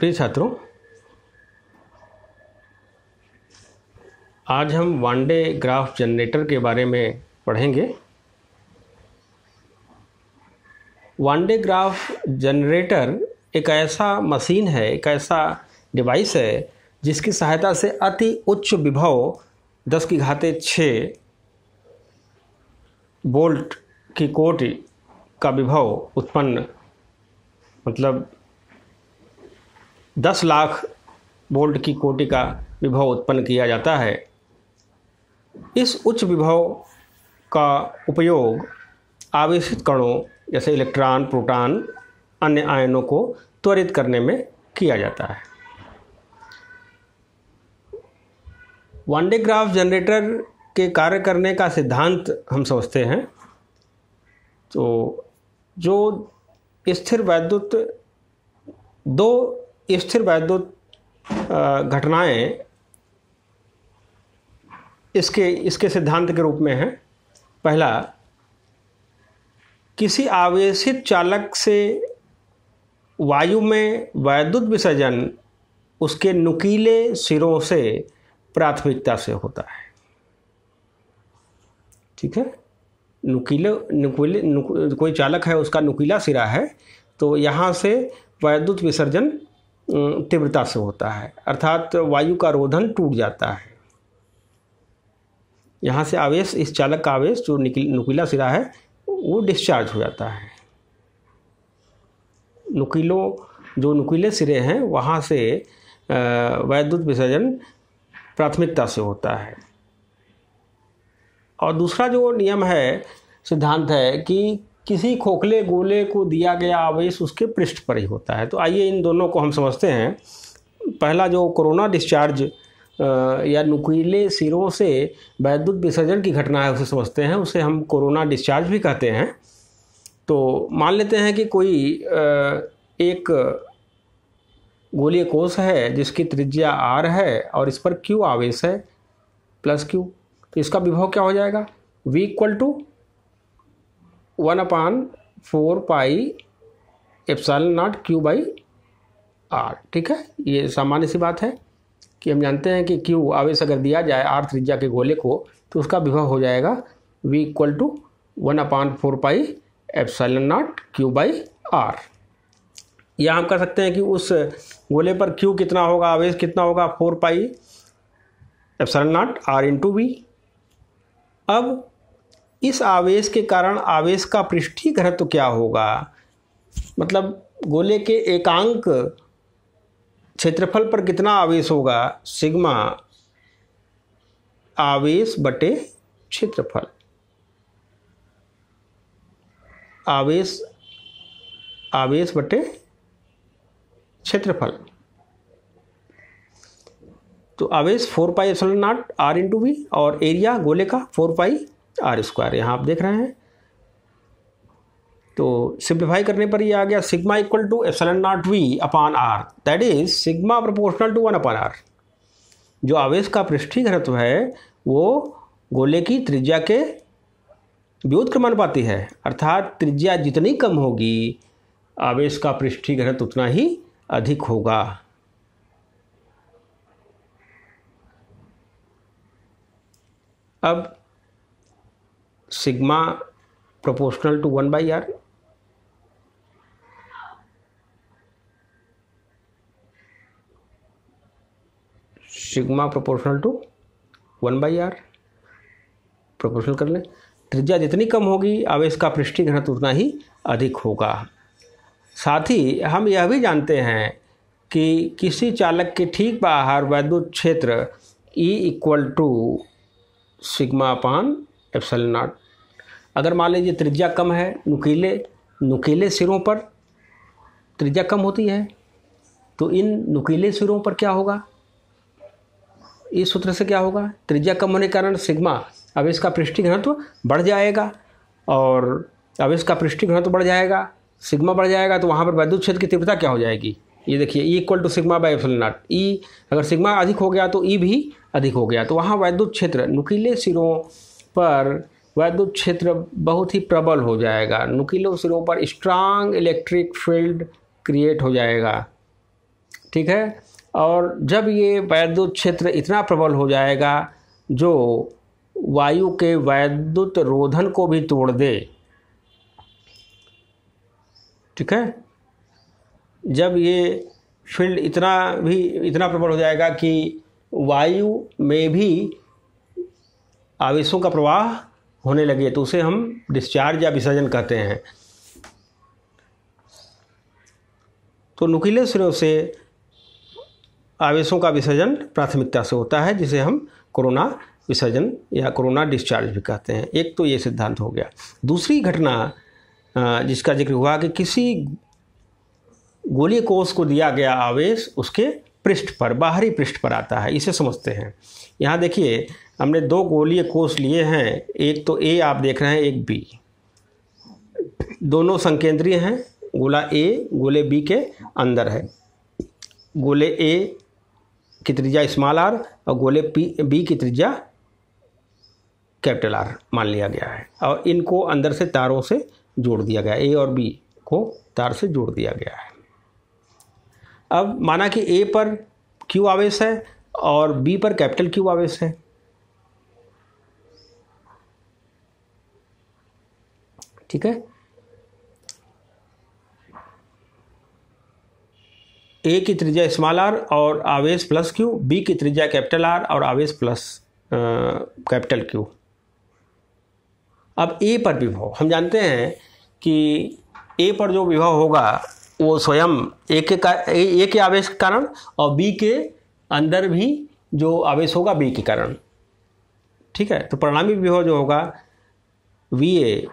प्रिय छात्रों, आज हम वन डे ग्राफ जनरेटर के बारे में पढ़ेंगे। वन डे ग्राफ जनरेटर एक ऐसा मशीन है, एक ऐसा डिवाइस है जिसकी सहायता से अति उच्च विभव 10⁶ वोल्ट की कोटि का विभव उत्पन्न, मतलब 10 लाख वोल्ट की कोटि का विभव उत्पन्न किया जाता है। इस उच्च विभव का उपयोग आवेशित कणों जैसे इलेक्ट्रॉन, प्रोटॉन, अन्य आयनों को त्वरित करने में किया जाता है। वन डे ग्राफ जनरेटर के कार्य करने का सिद्धांत हम समझते हैं। तो जो स्थिर वैद्युत दो स्थिर वैद्युत घटनाएं इसके सिद्धांत के रूप में हैं। पहला, किसी आवेशित चालक से वायु में वैद्युत विसर्जन उसके नुकीले सिरों से प्राथमिकता से होता है। ठीक है, नुकीले कोई चालक है, उसका नुकीला सिरा है, तो यहाँ से वैद्युत विसर्जन तीव्रता से होता है, अर्थात वायु का रोधन टूट जाता है। यहाँ से आवेश, इस चालक का आवेश जो नुकीला सिरा है वो डिस्चार्ज हो जाता है। जो नुकीले सिरे हैं वहाँ से वैद्युत विसर्जन प्राथमिकता से होता है। और दूसरा जो नियम है, सिद्धांत है कि किसी खोखले गोले को दिया गया आवेश उसके पृष्ठ पर ही होता है। तो आइए इन दोनों को हम समझते हैं। पहला जो कोरोना डिस्चार्ज या नुकीले सिरों से वैद्युत विसर्जन की घटना है उसे समझते हैं, उसे हम कोरोना डिस्चार्ज भी कहते हैं। तो मान लेते हैं कि कोई एक गोलीय कोश है जिसकी त्रिज्या r है और इस पर q आवेश है प्लस q। तो इसका विभव क्या हो जाएगा? v = 1/4 pi epsilon not q/r। ठीक है, ये सामान्य सी बात है कि हम जानते हैं कि q आवेश अगर दिया जाए r त्रिज्या के गोले को तो उसका विभव हो जाएगा v = 1/4 pi epsilon not q/r। या हम कर सकते हैं कि उस गोले पर q कितना होगा, आवेश कितना होगा, 4 pi epsilon not r × v। अब इस आवेश के कारण आवेश का पृष्ठीय घनत्व क्या होगा, मतलब गोले के एकांक क्षेत्रफल पर कितना आवेश होगा? सिग्मा आवेश बटे क्षेत्रफल। आवेश बटे क्षेत्रफल। तो आवेश 4 pi epsilon not r × v और एरिया गोले का 4 पाई r²। यहाँ आप देख रहे हैं। तो सिंप्लीफाई करने पर ये आ गया sigma = epsilon naught v/r, that is sigma proportional to 1/r। जो आवेश का पृष्ठीय घनत्व है वो गोले की त्रिज्या के व्युत्क्रमानुपाती है, अर्थात त्रिज्या जितनी कम होगी आवेश का पृष्ठीय घनत्व उतना ही अधिक होगा। अब sigma proportional to 1/r, sigma proportional to 1/r proportional कर लें। त्रिज्या जितनी कम होगी आवेश का पृष्ठीय घनत्व उतना ही अधिक होगा। साथ ही हम यह भी जानते हैं कि किसी चालक के ठीक बाहर वैद्युत क्षेत्र E = σ/ε0। अगर मान लीजिए त्रिज्या कम है, नुकीले सिरों पर त्रिज्या कम होती है, तो इन नुकीले सिरों पर क्या होगा? इस सूत्र से क्या होगा? त्रिज्या कम होने के कारण सिग्मा आवेश का पृष्ठीय घनत्व बढ़ जाएगा, और आवेश का पृष्ठीय घनत्व बढ़ जाएगा, सिग्मा बढ़ जाएगा, तो वहाँ पर वैद्युत क्षेत्र की तीव्रता क्या हो जाएगी? ये देखिए, E = σ/ε0। E अगर सिग्मा अधिक हो गया तो E भी अधिक हो गया, तो वहाँ वैद्युत क्षेत्र, नुकीले सिरों पर वैद्युत क्षेत्र बहुत ही प्रबल हो जाएगा। नुकीले सिरों पर स्ट्रांग इलेक्ट्रिक फील्ड क्रिएट हो जाएगा। ठीक है। और जब ये वैद्युत क्षेत्र इतना प्रबल हो जाएगा जो वायु के वैद्युत रोधन को भी तोड़ दे, ठीक है, जब ये फील्ड इतना प्रबल हो जाएगा कि वायु में भी आवेशों का प्रवाह होने लगे, तो उसे हम डिस्चार्ज या विसर्जन कहते हैं। तो नुकीले सिरों से आवेशों का विसर्जन प्राथमिकता से होता है, जिसे हम कोरोना विसर्जन या कोरोना डिस्चार्ज भी कहते हैं। एक तो ये सिद्धांत हो गया। दूसरी घटना जिसका जिक्र हुआ कि किसी गोलीय कोष को दिया गया आवेश उसके पृष्ठ पर, बाहरी पृष्ठ पर आता है, इसे समझते हैं। यहाँ देखिए, हमने दो गोलीय कोष लिए हैं, एक तो ए आप देख रहे हैं, एक बी। दोनों संकेंद्रीय हैं। गोला ए गोले बी के अंदर है। गोले ए की त्रिज्या स्मॉल आर और गोले बी की त्रिज्या कैपिटल आर मान लिया गया है, और इनको अंदर से तारों से जोड़ दिया गया, ए और बी को तार से जोड़ दिया गया है। अब माना कि ए पर क्यू आवेश है और बी पर कैपिटल क्यू आवेश है, ठीक है। ए की त्रिज्या स्मॉल आर और आवेश प्लस क्यू, बी की त्रिज्या कैपिटल आर और आवेश प्लस कैपिटल क्यू। अब ए पर विभव हम जानते हैं कि ए पर जो विभव होगा वो स्वयं ए के आवेश के कारण और बी के अंदर भी जो आवेश होगा बी के कारण, ठीक है। तो परिणामी विभव जो होगा वी ए,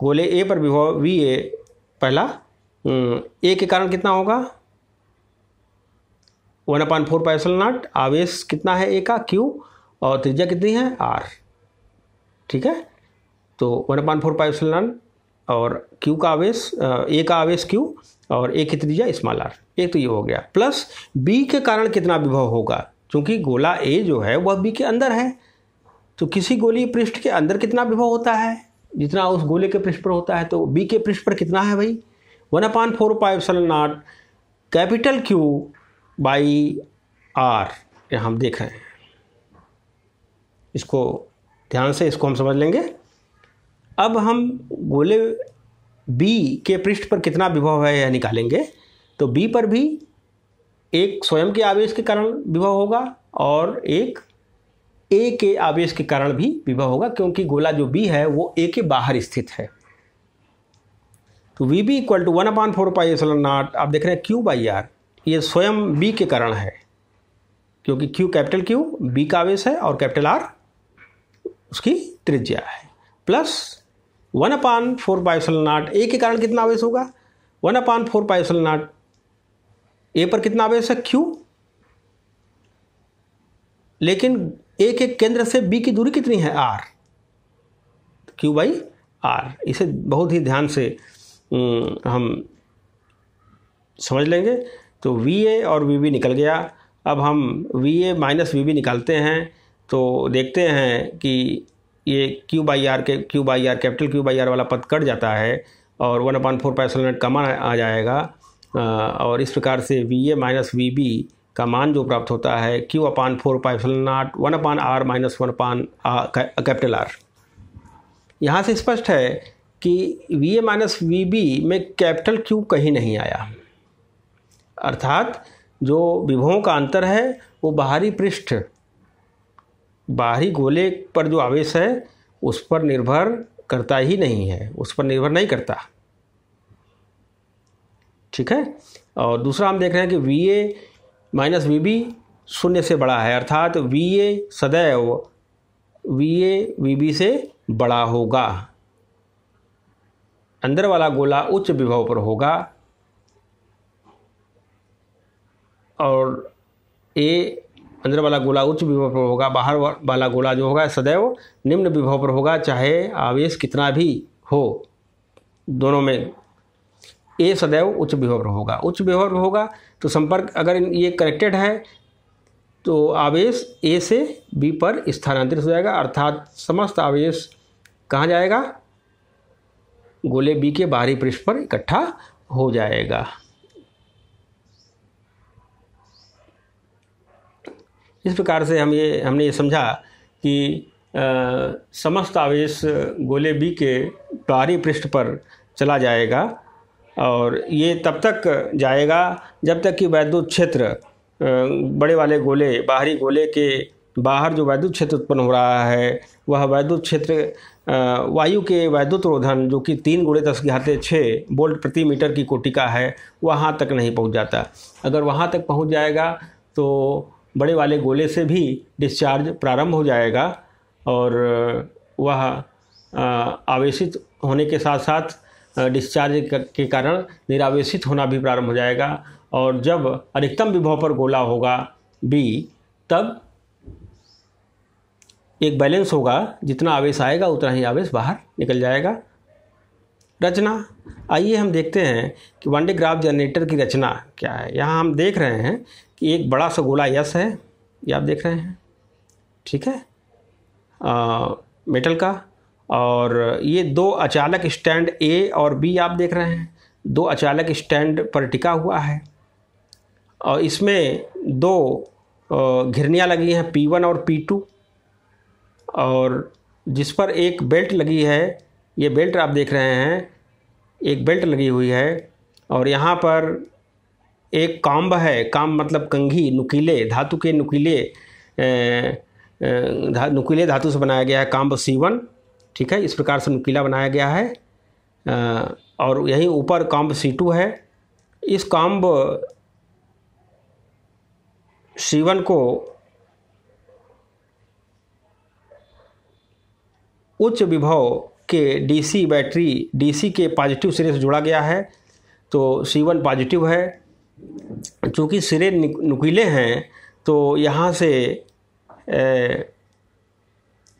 गोले ए पर विभव वी ए पहला ए के कारण कितना होगा 1/4πε0, आवेश कितना है ए का क्यू और त्रिज्या कितनी है आर, ठीक है। तो 1/4πε0 और क्यू का आवेश ए का आवेश क्यू और ए की त्रिज्या स्मॉल आर, एक तो ये हो गया। प्लस बी के कारण कितना विभव होगा, क्योंकि गोला ए जो है वह बी के अंदर है, तो किसी गोलीय पृष्ठ के अंदर कितना विभव होता है जितना उस गोले के पृष्ठ पर होता है, तो बी के पृष्ठ पर कितना है भाई 1/4πε0 कैपिटल क्यू बाई आर। यहाँ हम देख रहे हैं, इसको ध्यान से इसको हम समझ लेंगे। अब हम गोले बी के पृष्ठ पर कितना विभव है यह निकालेंगे, तो बी पर भी एक स्वयं के आवेश के कारण विभव होगा और एक ए के आवेश के कारण भी विभव होगा, क्योंकि गोला जो बी है वो ए के बाहर स्थित है। तो वी बी इक्वल टू 1/4πε0 आप देख रहे हैं क्यू बाई आर, ये स्वयं बी के कारण है, क्योंकि क्यू कैपिटल क्यू बी का आवेश है और कैपिटल आर उसकी त्रिज्या है, प्लस 1/4πε0 ए के कारण कितना आवेश होगा 1/4πε0 ए पर कितना आवेश है क्यू, लेकिन ए के केंद्र से बी की दूरी कितनी है आर, क्यू बाई आर। इसे बहुत ही ध्यान से हम समझ लेंगे। तो वी ए और वी बी निकल गया। अब हम V A minus V B निकालते हैं तो देखते हैं कि ये Q by R capital Q by R वाला पद कट जाता है और 1/4πε0 का मान आ जाएगा, और इस प्रकार से V A minus V B का मान जो प्राप्त होता है Q/4πε0 1/r minus 1/r capital R. यहाँ से स्पष्ट है कि V A minus V B में कैपिटल क्यू कहीं नहीं आया, अर्थात जो विभवों का अंतर है वो बाहरी पृष्ठ, बाहरी गोले पर जो आवेश है उस पर निर्भर करता ही नहीं है, उस पर निर्भर नहीं करता, ठीक है। और दूसरा हम देख रहे हैं कि V A minus V B शून्य से बड़ा है, अर्थात वी ए सदैव वी ए वी बी से बड़ा होगा। अंदर वाला गोला उच्च विभव पर होगा और ए अंदर वाला गोला उच्च विभव पर होगा, बाहर वाला गोला जो होगा सदैव निम्न विभव पर होगा, चाहे आवेश कितना भी हो, दोनों में ए सदैव उच्च विभव पर होगा। उच्च विभव पर होगा तो संपर्क अगर ये कनेक्टेड है तो आवेश ए से बी पर स्थानांतरित हो जाएगा, अर्थात समस्त आवेश कहाँ जाएगा गोले बी के बाहरी पृष्ठ पर इकट्ठा हो जाएगा। इस प्रकार से हमने ये समझा कि समस्त आवेश गोले बी के बाहरी पृष्ठ पर चला जाएगा और ये तब तक जाएगा जब तक कि वैद्युत क्षेत्र बड़े वाले गोले, बाहरी गोले के बाहर जो वैद्युत क्षेत्र उत्पन्न हो रहा है वह वैद्युत क्षेत्र वायु के वैद्युत रोधन जो कि 3×10⁶ वोल्ट प्रति मीटर की कोटि का है वहाँ तक नहीं पहुँच जाता। अगर वहाँ तक पहुँच जाएगा तो बड़े वाले गोले से भी डिस्चार्ज प्रारंभ हो जाएगा और वह आवेशित होने के साथ साथ डिस्चार्ज के कारण निरावेशित होना भी प्रारंभ हो जाएगा और जब अधिकतम विभव पर गोला होगा बी तब एक बैलेंस होगा, जितना आवेश आएगा उतना ही आवेश बाहर निकल जाएगा। रचना, आइए हम देखते हैं कि वन डे ग्राफ जनरेटर की रचना क्या है। यहाँ हम देख रहे हैं कि एक बड़ा सा गोला यस है, ये आप देख रहे हैं, ठीक है, मेटल का, और ये दो अचालक स्टैंड ए और बी आप देख रहे हैं, दो अचालक स्टैंड पर टिका हुआ है और इसमें दो घिरनियाँ लगी हैं P1 और P2 और जिस पर एक बेल्ट लगी है, ये बेल्ट आप देख रहे हैं, एक बेल्ट लगी हुई है और यहाँ पर एक काम्ब है, काम्ब मतलब कंघी, नुकीले धातु के नुकीले धातु से बनाया गया है काम्ब C1, ठीक है, इस प्रकार से नुकीला बनाया गया है और यहीं ऊपर काम्ब C2 है। इस काम्ब C1 को उच्च विभव के डीसी बैटरी, डीसी के पॉजिटिव सिरे से जोड़ा गया है तो C1 पॉजिटिव है। चूँकि सिरे नुकीले हैं तो यहाँ से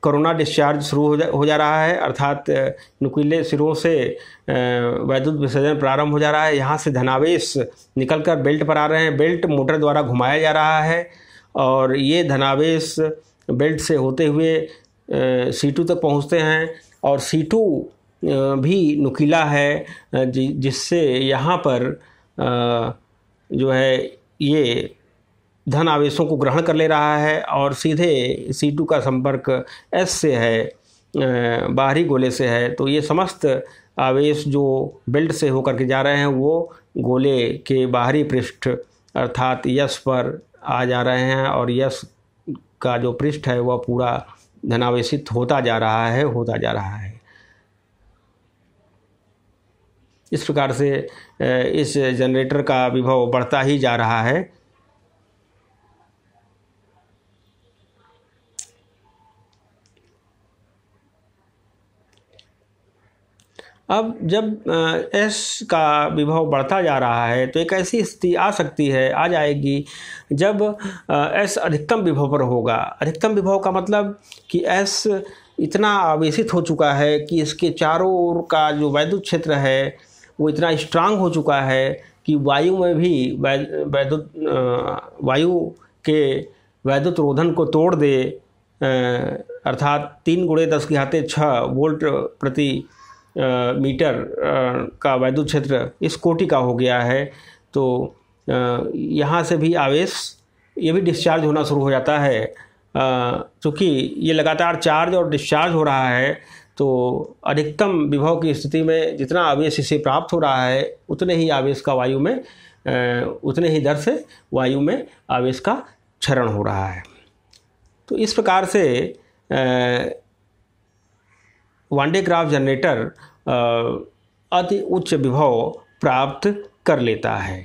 कोरोना डिस्चार्ज शुरू हो जा रहा है, अर्थात नुकीले सिरों से वैद्युत विसर्जन प्रारंभ हो जा रहा है। यहाँ से धनावेश निकलकर बेल्ट पर आ रहे हैं, बेल्ट मोटर द्वारा घुमाया जा रहा है और ये धनावेश बेल्ट से होते हुए C2 तक पहुँचते हैं और C2 भी नुकीला है जिससे यहाँ पर जो है ये धन आवेशों को ग्रहण कर ले रहा है और सीधे C2 का संपर्क S से है, बाहरी गोले से है। तो ये समस्त आवेश जो बेल्ट से होकर के जा रहे हैं वो गोले के बाहरी पृष्ठ अर्थात यस पर आ जा रहे हैं और यस का जो पृष्ठ है वह पूरा धनावेशित होता जा रहा है। इस प्रकार से इस जनरेटर का विभव बढ़ता ही जा रहा है। अब जब S का विभव बढ़ता जा रहा है तो एक ऐसी स्थिति आ जाएगी जब S अधिकतम विभव पर होगा। अधिकतम विभव का मतलब कि S इतना आवेशित हो चुका है कि इसके चारों ओर का जो वैद्युत क्षेत्र है वो इतना स्ट्रांग हो चुका है कि वायु में भी वायु के वैद्युत रोधन को तोड़ दे, अर्थात 3×10⁶ वोल्ट प्रति मीटर का वैद्युत क्षेत्र इस कोटि का हो गया है। तो यहाँ से भी आवेश ये भी डिस्चार्ज होना शुरू हो जाता है। चूँकि ये लगातार चार्ज और डिस्चार्ज हो रहा है तो अधिकतम विभव की स्थिति में जितना आवेश इसे प्राप्त हो रहा है उतने ही आवेश का वायु में उतने ही दर से वायु में आवेश का क्षरण हो रहा है। तो इस प्रकार से वन डे ग्राफ जनरेटर अति उच्च विभव प्राप्त कर लेता है।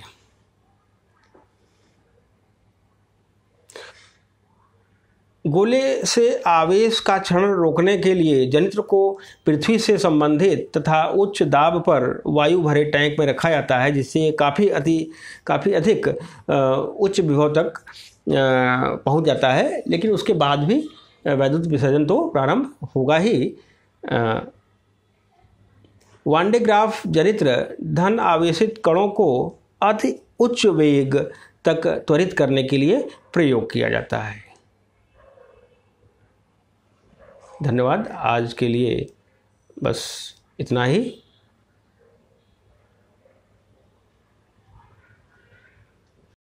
गोले से आवेश का क्षरण रोकने के लिए जनित्र को पृथ्वी से संबंधित तथा उच्च दाब पर वायु भरे टैंक में रखा जाता है, जिससे काफ़ी अधिक उच्च विभव तक पहुंच जाता है। लेकिन उसके बाद भी वैद्युत विसर्जन तो प्रारंभ होगा ही। वन डे ग्राफ जनित्र धन आवेशित कणों को अति उच्च वेग तक त्वरित करने के लिए प्रयोग किया जाता है। धन्यवाद। आज के लिए बस इतना ही।